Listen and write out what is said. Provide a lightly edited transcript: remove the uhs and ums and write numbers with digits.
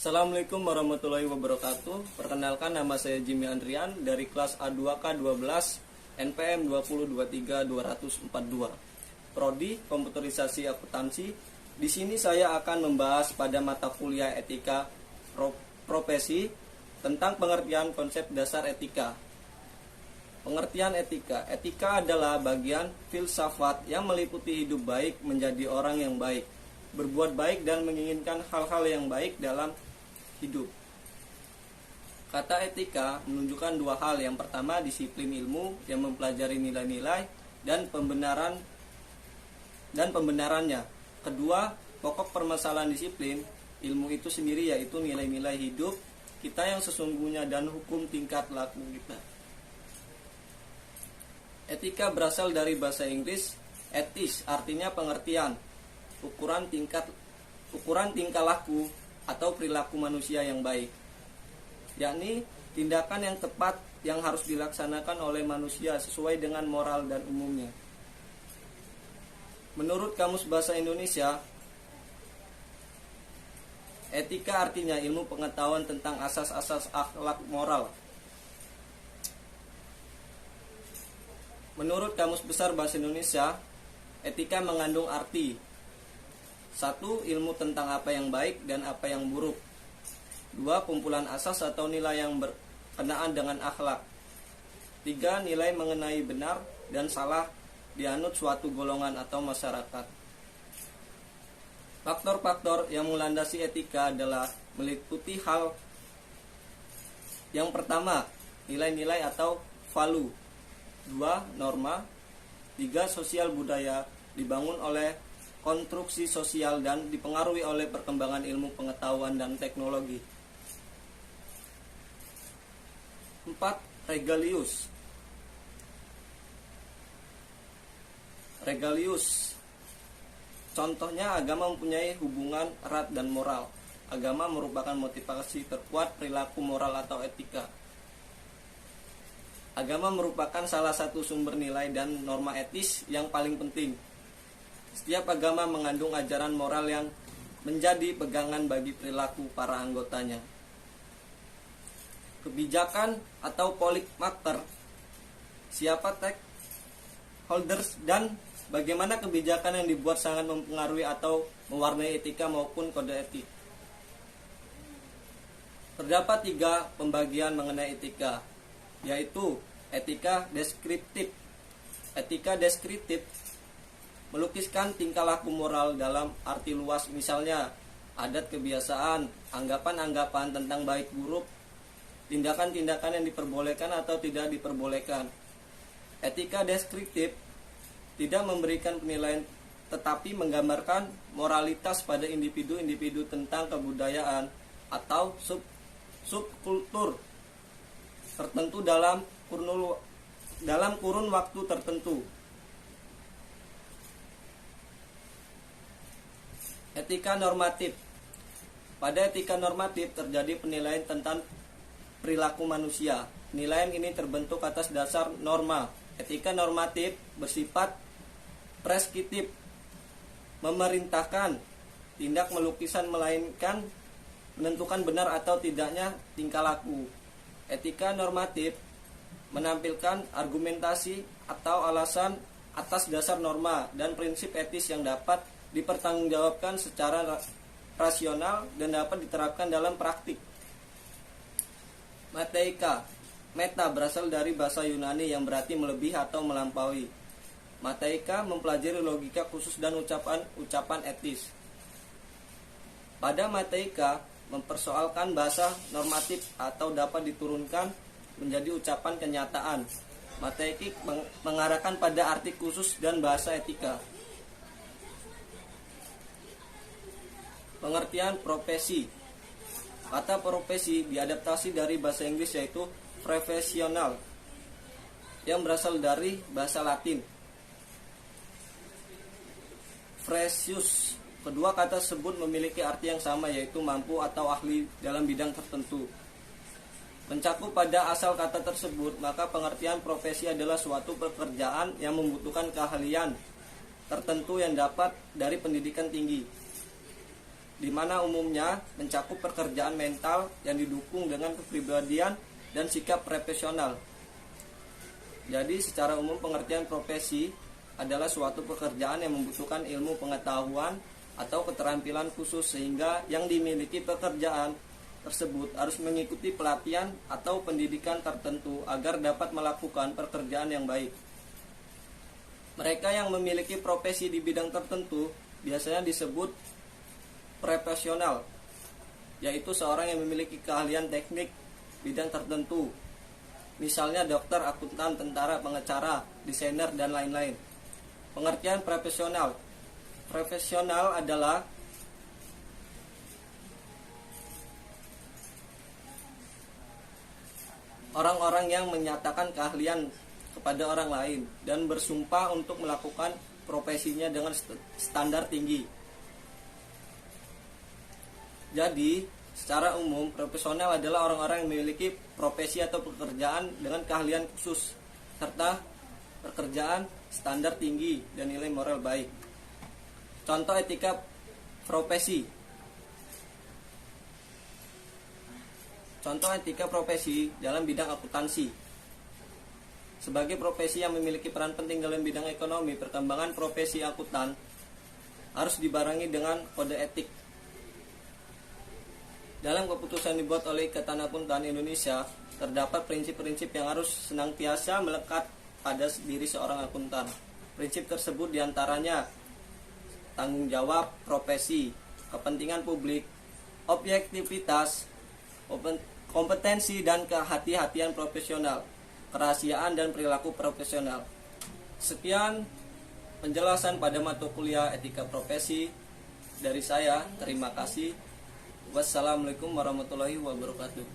Assalamualaikum warahmatullahi wabarakatuh. Perkenalkan, nama saya Jimmy Andrian dari kelas A2K12 NPM 2023242. Prodi Komputerisasi Akuntansi. Di sini saya akan membahas pada mata kuliah etika profesi tentang pengertian konsep dasar etika. Pengertian etika. Etika adalah bagian filsafat yang meliputi hidup baik, menjadi orang yang baik, berbuat baik dan menginginkan hal-hal yang baik dalam hidup. Kata etika menunjukkan dua hal. Yang pertama, disiplin ilmu yang mempelajari nilai-nilai dan pembenarannya. Kedua, pokok permasalahan disiplin ilmu itu sendiri, yaitu nilai-nilai hidup kita yang sesungguhnya dan hukum tingkat laku kita. Etika berasal dari bahasa Inggris etis, artinya pengertian, ukuran tingkah laku atau perilaku manusia yang baik, yakni tindakan yang tepat yang harus dilaksanakan oleh manusia sesuai dengan moral dan umumnya. Menurut Kamus Bahasa Indonesia, etika artinya ilmu pengetahuan tentang asas-asas akhlak moral. Menurut Kamus Besar Bahasa Indonesia, etika mengandung arti: 1. Ilmu tentang apa yang baik dan apa yang buruk. 2. Kumpulan asas atau nilai yang berkenaan dengan akhlak. 3. Nilai mengenai benar dan salah dianut suatu golongan atau masyarakat. Faktor-faktor yang melandasi etika adalah meliputi hal yang pertama, nilai-nilai atau value. 2. Norma. 3. Sosial budaya, dibangun oleh konstruksi sosial dan dipengaruhi oleh perkembangan ilmu pengetahuan dan teknologi. 4. Regalius. Contohnya, agama mempunyai hubungan erat dan moral. Agama merupakan motivasi terkuat perilaku moral atau etika. Agama merupakan salah satu sumber nilai dan norma etis yang paling penting. Setiap agama mengandung ajaran moral yang menjadi pegangan bagi perilaku para anggotanya. Kebijakan atau politmaker, siapa stakeholders dan bagaimana kebijakan yang dibuat sangat mempengaruhi atau mewarnai etika maupun kode etik. Terdapat 3 pembagian mengenai etika, yaitu etika deskriptif. Etika deskriptif melukiskan tingkah laku moral dalam arti luas, misalnya adat kebiasaan, anggapan-anggapan tentang baik buruk, tindakan-tindakan yang diperbolehkan atau tidak diperbolehkan. Etika deskriptif tidak memberikan penilaian tetapi menggambarkan moralitas pada individu-individu tentang kebudayaan atau subkultur tertentu dalam kurun waktu tertentu. Etika normatif. Pada etika normatif terjadi penilaian tentang perilaku manusia. Penilaian ini terbentuk atas dasar norma. Etika normatif bersifat preskriptif, memerintahkan tindak melukisan melainkan menentukan benar atau tidaknya tingkah laku. Etika normatif menampilkan argumentasi atau alasan atas dasar norma dan prinsip etis yang dapat dipertanggungjawabkan secara rasional dan dapat diterapkan dalam praktik. Mateika. Meta berasal dari bahasa Yunani yang berarti melebihi atau melampaui. Mateika mempelajari logika khusus dan ucapan etis. Pada mateika mempersoalkan bahasa normatif atau dapat diturunkan menjadi ucapan kenyataan. Mateik mengarahkan pada arti khusus dan bahasa etika. Pengertian profesi. Kata profesi diadaptasi dari bahasa Inggris, yaitu profesional, yang berasal dari bahasa Latin Fresius. Kedua kata tersebut memiliki arti yang sama, yaitu mampu atau ahli dalam bidang tertentu. Mencakup pada asal kata tersebut, maka pengertian profesi adalah suatu pekerjaan yang membutuhkan keahlian tertentu yang dapat dari pendidikan tinggi. di mana umumnya mencakup pekerjaan mental yang didukung dengan kepribadian dan sikap profesional. Jadi secara umum pengertian profesi adalah suatu pekerjaan yang membutuhkan ilmu pengetahuan atau keterampilan khusus, sehingga yang dimiliki pekerjaan tersebut harus mengikuti pelatihan atau pendidikan tertentu agar dapat melakukan pekerjaan yang baik. Mereka yang memiliki profesi di bidang tertentu biasanya disebut profesional, yaitu seorang yang memiliki keahlian teknik bidang tertentu, misalnya dokter, akuntan, tentara, pengacara, desainer, dan lain-lain. Pengertian profesional. Profesional adalah orang-orang yang menyatakan keahlian kepada orang lain dan bersumpah untuk melakukan profesinya dengan standar tinggi. Jadi, secara umum, profesional adalah orang-orang yang memiliki profesi atau pekerjaan dengan keahlian khusus serta pekerjaan standar tinggi dan nilai moral baik. Contoh etika profesi. Contoh etika profesi dalam bidang akuntansi. Sebagai profesi yang memiliki peran penting dalam bidang ekonomi, perkembangan profesi akuntan harus dibarengi dengan kode etik. Dalam keputusan dibuat oleh Ikatan Akuntan Indonesia, terdapat prinsip-prinsip yang harus senantiasa melekat pada diri seorang akuntan. Prinsip tersebut diantaranya tanggung jawab profesi, kepentingan publik, objektivitas, kompetensi dan kehati-hatian profesional, kerahasiaan dan perilaku profesional. Sekian penjelasan pada mata kuliah etika profesi dari saya. Terima kasih. Wassalamualaikum warahmatullahi wabarakatuh.